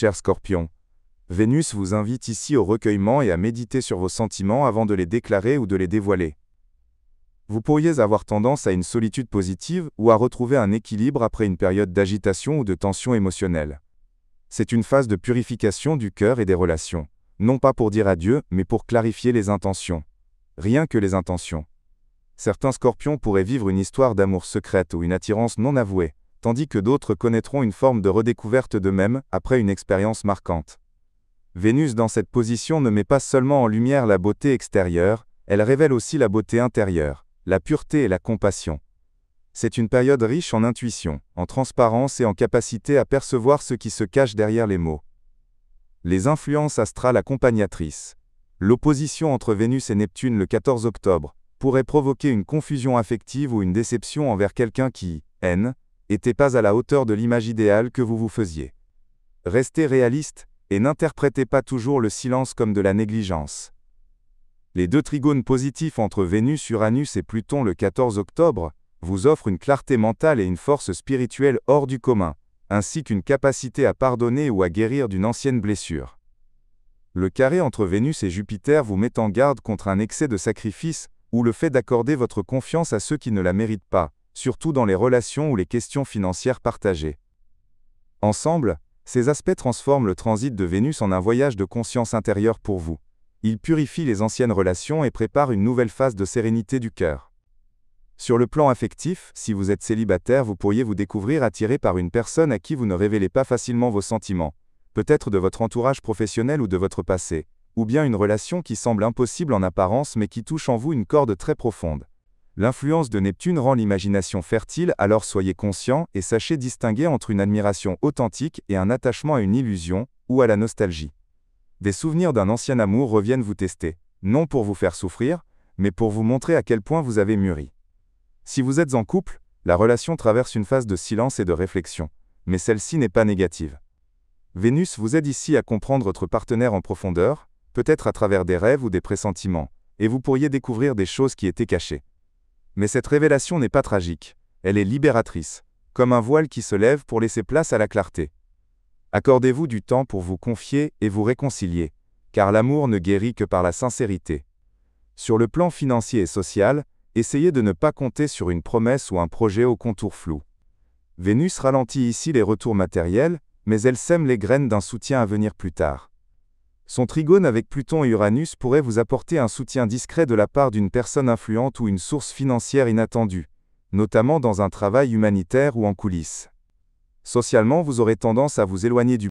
cher Scorpion. Vénus vous invite ici au recueillement et à méditer sur vos sentiments avant de les déclarer ou de les dévoiler. Vous pourriez avoir tendance à une solitude positive ou à retrouver un équilibre après une période d'agitation ou de tension émotionnelle. C'est une phase de purification du cœur et des relations, non pas pour dire adieu, mais pour clarifier les intentions. Rien que les intentions. Certains scorpions pourraient vivre une histoire d'amour secrète ou une attirance non avouée, tandis que d'autres connaîtront une forme de redécouverte d'eux-mêmes après une expérience marquante. Vénus dans cette position ne met pas seulement en lumière la beauté extérieure, elle révèle aussi la beauté intérieure, la pureté et la compassion. C'est une période riche en intuition, en transparence et en capacité à percevoir ce qui se cache derrière les mots. Les influences astrales accompagnatrices. L'opposition entre Vénus et Neptune le 14 octobre pourrait provoquer une confusion affective ou une déception envers quelqu'un qui, n'était pas à la hauteur de l'image idéale que vous vous faisiez. Restez réaliste, et n'interprétez pas toujours le silence comme de la négligence. Les deux trigones positifs entre Vénus, Uranus et Pluton le 14 octobre vous offrent une clarté mentale et une force spirituelle hors du commun, ainsi qu'une capacité à pardonner ou à guérir d'une ancienne blessure. Le carré entre Vénus et Jupiter vous met en garde contre un excès de sacrifice ou le fait d'accorder votre confiance à ceux qui ne la méritent pas, surtout dans les relations ou les questions financières partagées. Ensemble, ces aspects transforment le transit de Vénus en un voyage de conscience intérieure pour vous. Ils purifient les anciennes relations et préparent une nouvelle phase de sérénité du cœur. Sur le plan affectif, si vous êtes célibataire, vous pourriez vous découvrir attiré par une personne à qui vous ne révélez pas facilement vos sentiments, peut-être de votre entourage professionnel ou de votre passé, ou bien une relation qui semble impossible en apparence mais qui touche en vous une corde très profonde. L'influence de Neptune rend l'imagination fertile, alors soyez conscient et sachez distinguer entre une admiration authentique et un attachement à une illusion, ou à la nostalgie. Des souvenirs d'un ancien amour reviennent vous tester, non pour vous faire souffrir, mais pour vous montrer à quel point vous avez mûri. Si vous êtes en couple, la relation traverse une phase de silence et de réflexion, mais celle-ci n'est pas négative. Vénus vous aide ici à comprendre votre partenaire en profondeur, peut-être à travers des rêves ou des pressentiments, et vous pourriez découvrir des choses qui étaient cachées. Mais cette révélation n'est pas tragique, elle est libératrice, comme un voile qui se lève pour laisser place à la clarté. Accordez-vous du temps pour vous confier et vous réconcilier, car l'amour ne guérit que par la sincérité. Sur le plan financier et social, essayez de ne pas compter sur une promesse ou un projet au contour flou. Vénus ralentit ici les retours matériels, mais elle sème les graines d'un soutien à venir plus tard. Son trigone avec Pluton et Uranus pourrait vous apporter un soutien discret de la part d'une personne influente ou une source financière inattendue, notamment dans un travail humanitaire ou en coulisses. Socialement, vous aurez tendance à vous éloigner du